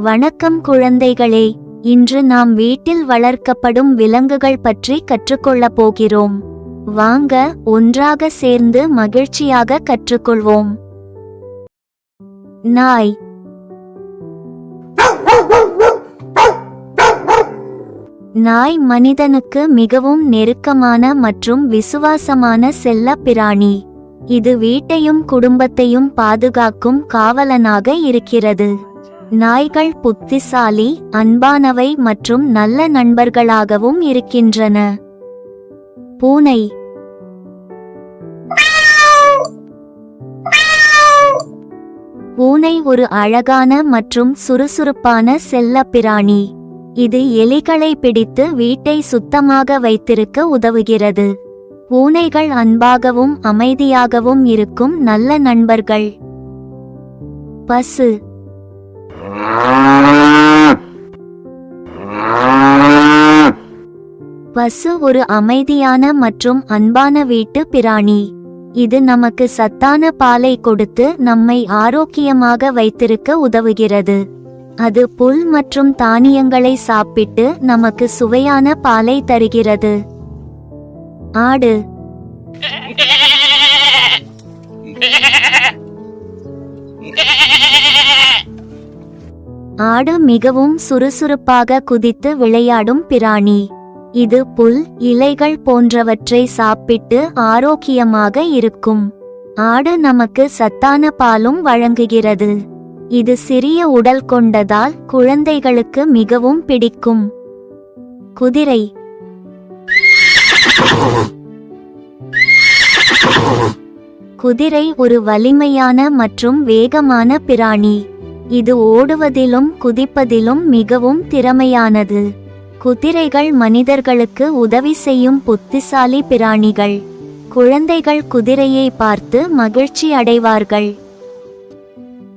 வணக்கம் குழந்தைகளே, இன்று நாம் வீட்டில் வளர்க்கப்படும் விலங்குகள் பற்றி கற்றுக்கொள்ளப் போகிறோம். வாங்க ஒன்றாக சேர்ந்து மகிழ்ச்சியாக கற்றுக்கொள்வோம். நாய். நாய் மனிதனுக்கு மிகவும் நெருக்கமான மற்றும் விசுவாசமான செல்ல பிராணி. இது வீட்டையும் குடும்பத்தையும் பாதுகாக்கும் காவலனாக இருக்கிறது. நாய்கள் புத்திசாலி, அன்பானவை மற்றும் நல்ல நண்பர்களாகவும் இருக்கின்றன. பூனை. பூனை ஒரு அழகான மற்றும் சுறுசுறுப்பான செல்ல பிராணி. இது எலிகளை பிடித்து வீட்டை சுத்தமாக வைத்திருக்க உதவுகிறது. பூனைகள் அன்பாகவும் அமைதியாகவும் இருக்கும் நல்ல நண்பர்கள். பசு. பசு ஒரு அமைதியான மற்றும் அன்பான வீட்டு பிராணி. இது நமக்கு சத்தான பாலை கொடுத்து நம்மை ஆரோக்கியமாக வைத்திருக்க உதவுகிறது. அது புல் மற்றும் தானியங்களை சாப்பிட்டு நமக்கு சுவையான பாலை தருகிறது. ஆடு. ஆடு மிகவும் சுறுசுறுப்பாக குதித்து விளையாடும் பிராணி. இது புல், இலைகள் போன்றவற்றை சாப்பிட்டு ஆரோக்கியமாக இருக்கும். ஆடு நமக்கு சத்தான பாலும் வழங்குகிறது. இது சிறிய உடல் கொண்டதால் குழந்தைகளுக்கு மிகவும் பிடிக்கும். குதிரை. குதிரை ஒரு வலிமையான மற்றும் வேகமான பிராணி. இது ஓடுவதிலும் குதிப்பதிலும் மிகவும் திறமையானது. குதிரைகள் மனிதர்களுக்கு உதவி செய்யும் புத்திசாலி பிராணிகள். குழந்தைகள் குதிரையை பார்த்து மகிழ்ச்சி அடைவார்கள்.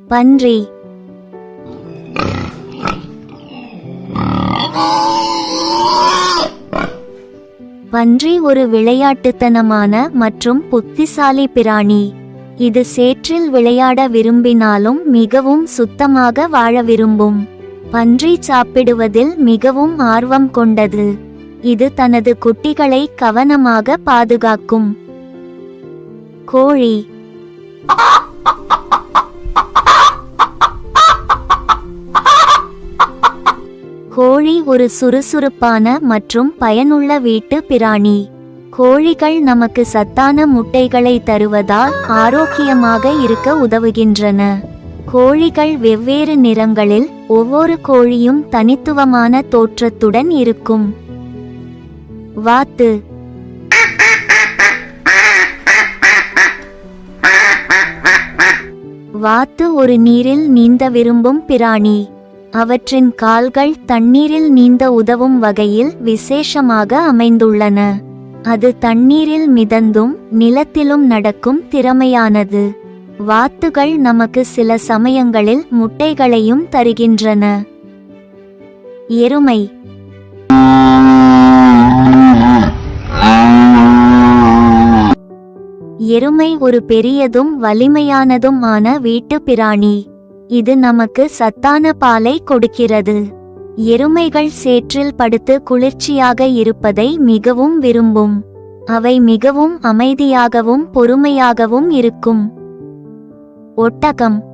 பன்றி. பன்றி ஒரு விளையாட்டுத்தனமான மற்றும் புத்திசாலி பிராணி. இது சேற்றில் விளையாட விரும்பினாலும் மிகவும் சுத்தமாக வாழ விரும்பும். பன்றி சாப்பிடுவதில் மிகவும் ஆர்வம் கொண்டது. இது தனது குட்டிகளை கவனமாக பாதுகாக்கும். கோழி. கோழி ஒரு சுறுசுறுப்பான மற்றும் பயனுள்ள வீட்டு பிராணி. கோழிகள் நமக்கு சத்தான முட்டைகளை தருவதால் ஆரோக்கியமாக இருக்க உதவுகின்றன. கோழிகள் வெவ்வேறு நிறங்களில், ஒவ்வொரு கோழியும் தனித்துவமான தோற்றத்துடன் இருக்கும். வாத்து. வாத்து ஒரு நீரில் நீந்த விரும்பும் பிராணி. அவற்றின் கால்கள் தண்ணீரில் நீந்த உதவும் வகையில் விசேஷமாக அமைந்துள்ளன. அது தண்ணீரில் மிதந்தும் நிலத்திலும் நடக்கும் திறமையானது. வாத்துகள் நமக்கு சில சமயங்களில் முட்டைகளையும் தருகின்றன. எருமை. எருமை ஒரு பெரியதும் வலிமையானதும் ஆன வீட்டு பிராணி. இது நமக்கு சத்தான பாலை கொடுக்கிறது. எருமைகள் சேற்றில் படுத்து குளிர்ச்சியாக இருப்பதை மிகவும் விரும்பும். அவை மிகவும் அமைதியாகவும் பொறுமையாகவும் இருக்கும். ஒட்டகம்.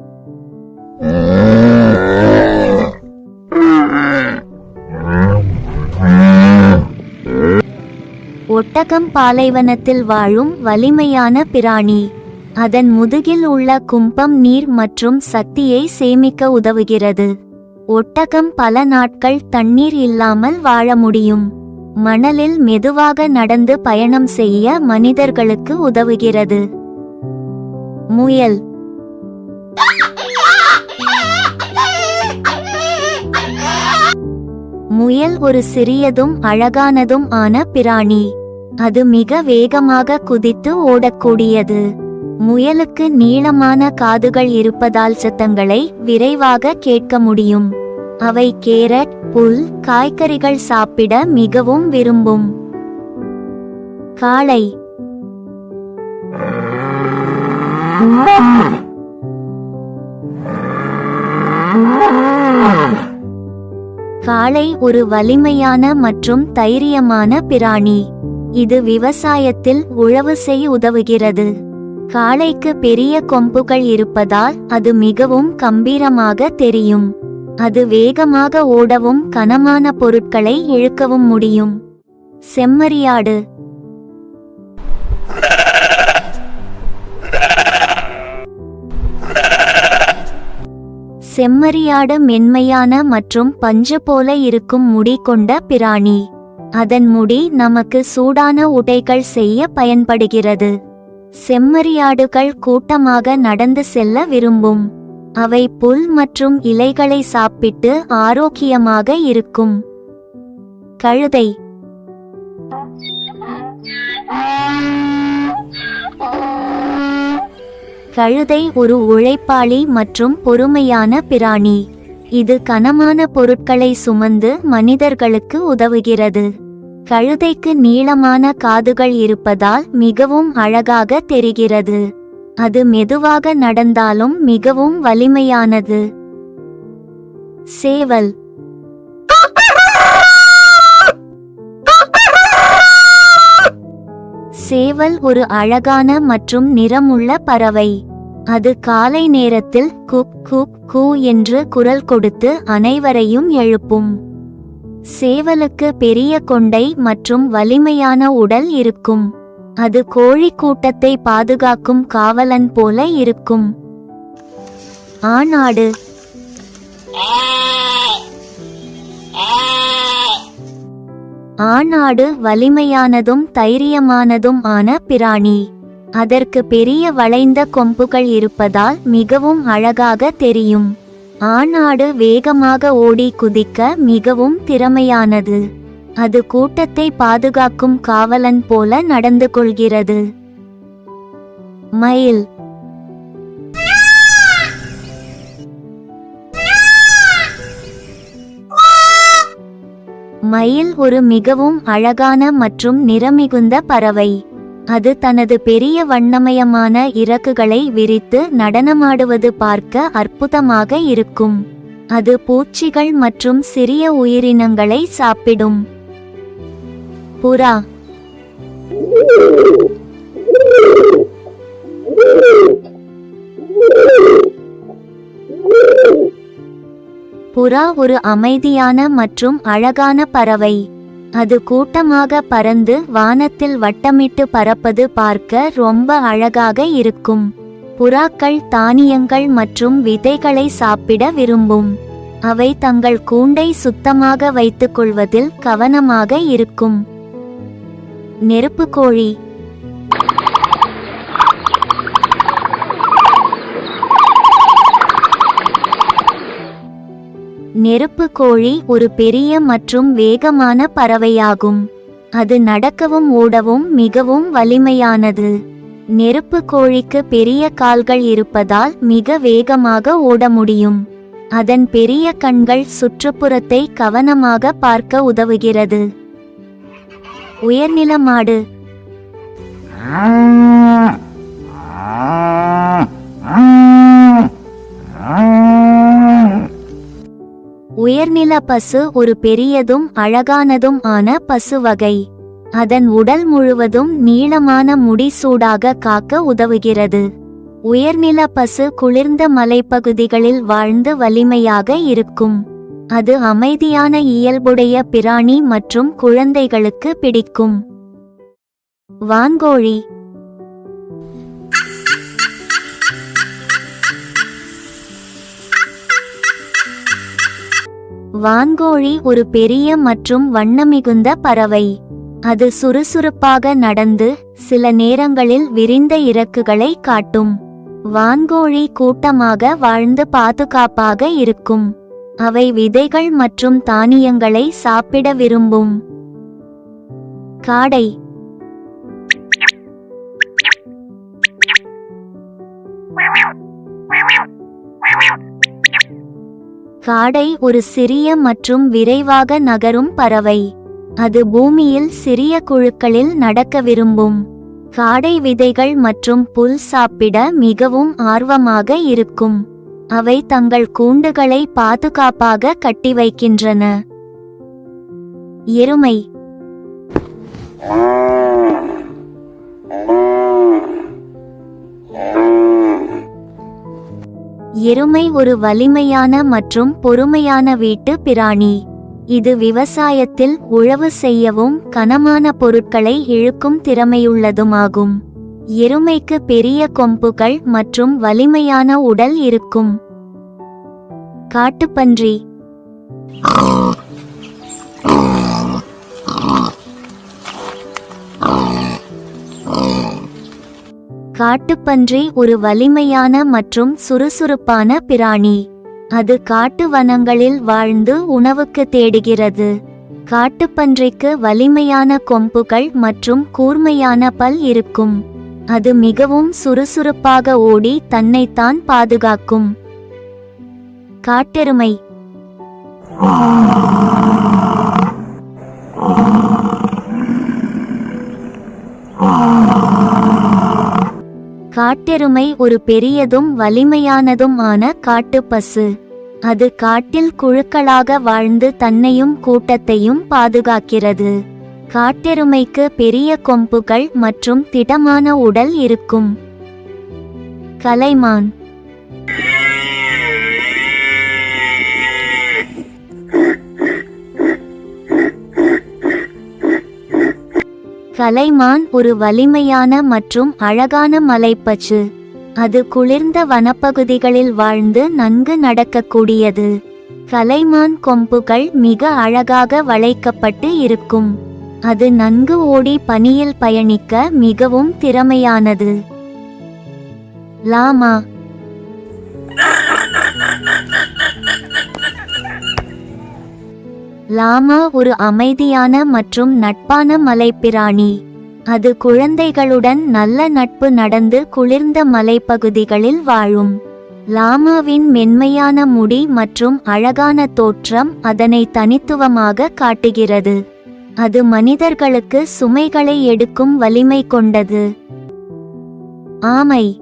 ஒட்டகம் பாலைவனத்தில் வாழும் வலிமையான பிராணி. அதன் முதுகில் உள்ள கும்பம் நீர் மற்றும் சக்தியை சேமிக்க உதவுகிறது. ஒட்டகம் பல நாட்கள் தண்ணீர் இல்லாமல் வாழ முடியும். மணலில் மெதுவாக நடந்து பயணம் செய்ய மனிதர்களுக்கு உதவுகிறது. முயல். முயல் ஒரு சிறியதும் அழகானதும் ஆன பிராணி. அது மிக வேகமாக குதித்து ஓடக்கூடியது. முயலுக்கு நீளமான காதுகள் இருப்பதால் சத்தங்களை விரைவாக கேட்க முடியும். அவை கேரட், புல், காய்கறிகள் சாப்பிட மிகவும் விரும்பும். காளை. காளை ஒரு வலிமையான மற்றும் தைரியமான பிராணி. இது விவசாயத்தில் உழவு செய்ய உதவுகிறது. காளைக்கு பெரிய கொம்புகள் இருப்பதால் அது மிகவும் கம்பீரமாக தெரியும். அது வேகமாக ஓடவும் கனமான பொருட்களை இழுக்கவும் முடியும். செம்மறியாடு. செம்மறியாடு மென்மையான மற்றும் பஞ்சு போல இருக்கும் முடி கொண்ட பிராணி. அதன் முடி நமக்கு சூடான உடைகள் செய்ய பயன்படுகிறது. செம்மறியாடுகள் கூட்டமாக நடந்து செல்ல விரும்பும். அவை புல் மற்றும் இலைகளை சாப்பிட்டு ஆரோக்கியமாக இருக்கும். கழுதை. கழுதை ஒரு உழைப்பாளி மற்றும் பொறுமையான பிராணி. இது கனமான பொருட்களை சுமந்து மனிதர்களுக்கு உதவுகிறது. கழுதைக்கு நீளமான காதுகள் இருப்பதால் மிகவும் அழகாக தெரிகிறது. அது மெதுவாக நடந்தாலும் மிகவும் வலிமையானது. சேவல். சேவல் ஒரு அழகான மற்றும் நிறமுள்ள பறவை. அது காலை நேரத்தில் குக் குக் கூ என்று குரல் கொடுத்து அனைவரையும் எழுப்பும். சேவலுக்கு பெரிய கொண்டை மற்றும் வலிமையான உடல் இருக்கும். அது கோழி கூட்டத்தை பாதுகாக்கும் காவலன் போல இருக்கும். ஆணாடு. ஆணாடு வலிமையானதும் தைரியமானதும் ஆன பிராணி. அதற்கு பெரிய வளைந்த கொம்புகள் இருப்பதால் மிகவும் அழகாக தெரியும். ஆணாடு வேகமாக ஓடி குதிக்க மிகவும் திறமையானது. அது கூட்டத்தை பாதுகாக்கும் காவலன் போல நடந்து கொள்கிறது. மயில். மயில் ஒரு மிகவும் அழகான மற்றும் நிறமிகுந்த பறவை. அது தனது பெரிய வண்ணமயமான இறகுகளை விரித்து நடனமாடுவது பார்க்க அற்புதமாக இருக்கும். அது பூச்சிகள் மற்றும் சிறிய உயிரினங்களை சாப்பிடும். புறா. புறா ஒரு அமைதியான மற்றும் அழகான பறவை. அது கூட்டமாக பறந்து வானத்தில் வட்டமிட்டு பறப்பது பார்க்க ரொம்ப அழகாக இருக்கும். புறாக்கள் தானியங்கள் மற்றும் விதைகளை சாப்பிட விரும்பும். அவை தங்கள் கூண்டை சுத்தமாக வைத்துக் கொள்வதில் கவனமாக இருக்கும். நெருப்புக்கோழி. நெருப்புக்கோழி ஒரு பெரிய மற்றும் வேகமான பறவையாகும். அது நடக்கவும் ஓடவும் மிகவும் வலிமையானது. நெருப்புக்கோழிக்கு பெரிய கால்கள் இருப்பதால் மிக வேகமாக ஓட முடியும். அதன் பெரிய கண்கள் சுற்றுப்புறத்தை கவனமாக பார்க்க உதவுகிறது. உயர்நில மாடு. உயர்நில பசு ஒரு பெரியதும் அழகானதும் ஆன பசு வகை. அதன் உடல் முழுவதும் நீளமான முடி சூடாக காக்க உதவுகிறது. உயர்நில பசு குளிர்ந்த மலைப்பகுதிகளில் வாழ்ந்து வலிமையாக இருக்கும். அது அமைதியான இயல்புடைய பிராணி மற்றும் குழந்தைகளுக்கு பிடிக்கும். வான்கோழி. வான்கோழி ஒரு பெரிய மற்றும் வண்ணமிகுந்த பறவை. அது சுறுசுறுப்பாக நடந்து சில நேரங்களில் விரிந்த இறக்குகளை காட்டும். வான்கோழி கூட்டமாக வாழ்ந்து பாதுகாப்பாக இருக்கும். அவை விதைகள் மற்றும் தானியங்களை சாப்பிட விரும்பும். காடை. காடை ஒரு சிறிய மற்றும் விரைவாக நகரும் பறவை. அது பூமியில் சிறிய குழுக்களில் நடக்க விரும்பும். காடை விதைகள் மற்றும் புல் சாப்பிட மிகவும் ஆர்வமாக இருக்கும். அவை தங்கள் கூண்டுகளை பாதுகாப்பாக கட்டி வைக்கின்றன. எருமை. எருமை ஒரு வலிமையான மற்றும் பொறுமையான வீட்டு பிராணி. இது விவசாயத்தில் உழவு செய்யவும் கனமான பொருட்களை இழுக்கும் திறமையுள்ளதுமாகும். எருமைக்கு பெரிய கொம்புகள் மற்றும் வலிமையான உடல் இருக்கும். காட்டுப்பன்றி. காட்டுப்பன்றி ஒரு வலிமையான மற்றும் சுறுசுறுப்பான பிராணி. அது காட்டு வனங்களில் வாழ்ந்து உணவுக்கு தேடுகிறது. காட்டுப்பன்றிக்கு வலிமையான கொம்புகள் மற்றும் கூர்மையான பல் இருக்கும். அது மிகவும் சுறுசுறுப்பாக ஓடி தன்னைத்தான் பாதுகாக்கும். காட்டெருமை. காட்டெருமை ஒரு பெரியதும் வலிமையானதும் ஆன காட்டுப்பசு. அது காட்டில் குழுக்களாக வாழ்ந்து தன்னையும் கூட்டத்தையும் பாதுகாக்கிறது. காட்டெருமைக்கு பெரிய கொம்புகள் மற்றும் திடமான உடல் இருக்கும். கலைமான். கலைமான் ஒரு வலிமையான மற்றும் அழகான மலைப்பசு. அது குளிர்ந்த வனப்பகுதிகளில் வாழ்ந்து நன்கு நடக்கக்கூடியது. கலைமான் கொம்புகள் மிக அழகாக வளைக்கப்பட்டு இருக்கும். அது நன்கு ஓடி பனியில் பயணிக்க மிகவும் திறமையானது. லாமா. லாமா ஒரு அமைதியான மற்றும் நட்பான மலைப்பிராணி. அது குழந்தைகளுடன் நல்ல நட்பு நடந்து குளிர்ந்த மலைப்பகுதிகளில் வாழும். லாமாவின் மென்மையான முடி மற்றும் அழகான தோற்றம் அதனை தனித்துவமாக காட்டுகிறது. அது மனிதர்களுக்கு சுமைகளை எடுக்கும் வலிமை கொண்டது. ஆமை.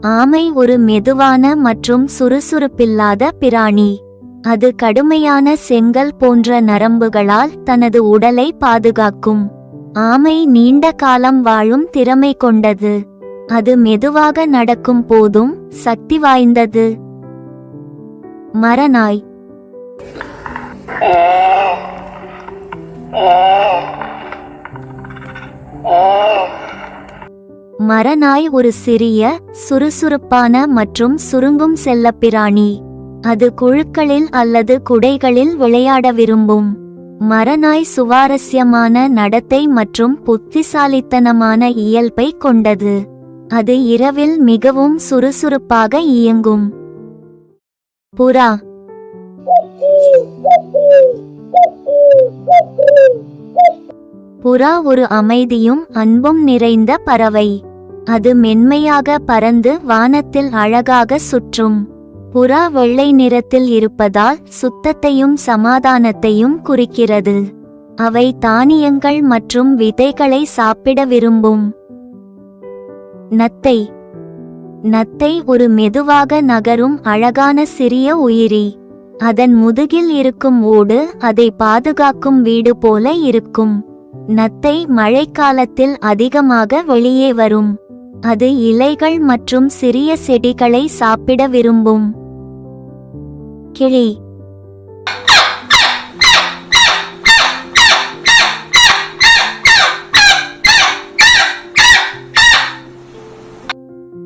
ஆமை ஒரு மெதுவான மற்றும் சுறுசுறுப்பில்லாத பிராணி. அது கடுமையான செங்கல் போன்ற நரம்புகளால் தனது உடலை பாதுகாக்கும். ஆமை நீண்ட காலம் வாழும் திறமை கொண்டது. அது மெதுவாக நடக்கும் போதும் சக்தி வாய்ந்தது. மரநாய். மரநாய் ஒரு சிறிய, சுறுசுறுப்பான மற்றும் சுருங்கும் செல்லப்பிராணி. அது குழுக்களில் அல்லது குடைகளில் விளையாட விரும்பும். மரநாய் சுவாரஸ்யமான நடத்தை மற்றும் புத்திசாலித்தனமான இயல்பை கொண்டது. அது இரவில் மிகவும் சுறுசுறுப்பாக இயங்கும். புறா. புறா ஒரு அமைதியும் அன்பும் நிறைந்த பறவை. அது மென்மையாக பறந்து வானத்தில் அழகாக சுற்றும். புறா வெள்ளை நிறத்தில் இருப்பதால் சுத்தத்தையும் சமாதானத்தையும் குறிக்கிறது. அவை தானியங்கள் மற்றும் விதைகளை சாப்பிட விரும்பும். நத்தை. நத்தை ஒரு மெதுவாக நகரும் அழகான சிறிய உயிரி. அதன் முதுகில் இருக்கும் ஓடு அதை பாதுகாக்கும் வீடு போல இருக்கும். நத்தை மழைக்காலத்தில் அதிகமாக வெளியே வரும். அது இலைகள் மற்றும் சிறிய செடிகளை சாப்பிட விரும்பும். கிளி.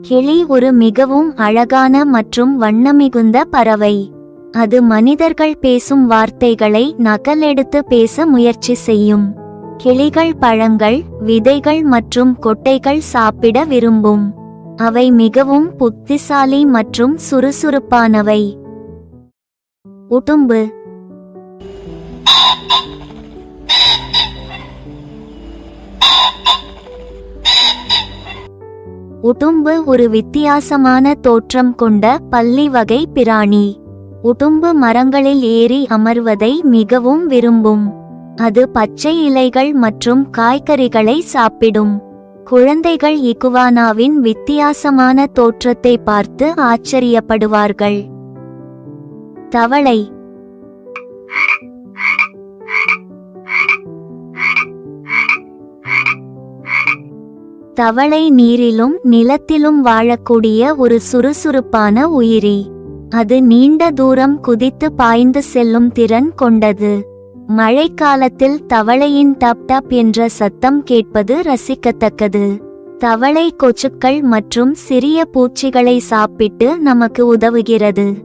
கிளி ஒரு மிகவும் அழகான மற்றும் வண்ணமிகுந்த பறவை. அது மனிதர்கள் பேசும் வார்த்தைகளை நகலெடுத்து பேச முயற்சி செய்யும். கிளிகள் பழங்கள், விதைகள் மற்றும் கொட்டைகள் சாப்பிட விரும்பும். அவை மிகவும் புத்திசாலி மற்றும் சுறுசுறுப்பானவை. உடும்பு. உடும்பு ஒரு வித்தியாசமான தோற்றம் கொண்ட பல்லி வகை பிராணி. உடும்பு மரங்களில் ஏறி அமர்வதை மிகவும் விரும்பும். அது பச்சை இலைகள் மற்றும் காய்கறிகளை சாப்பிடும். குழந்தைகள் இகுவானாவின் வித்தியாசமான தோற்றத்தை பார்த்து ஆச்சரியப்படுவார்கள். தவளை. தவளை நீரிலும் நிலத்திலும் வாழக்கூடிய ஒரு சுறுசுறுப்பான உயிரி. அது நீண்ட தூரம் குதித்து பாய்ந்து செல்லும் திறன் கொண்டது. மழைக்காலத்தில் தவளையின் டப் டப் என்ற சத்தம் கேட்பது ரசிக்கத்தக்கது. தவளை கொச்சுக்கள் மற்றும் சிறிய பூச்சிகளை சாப்பிட்டு நமக்கு உதவுகிறது.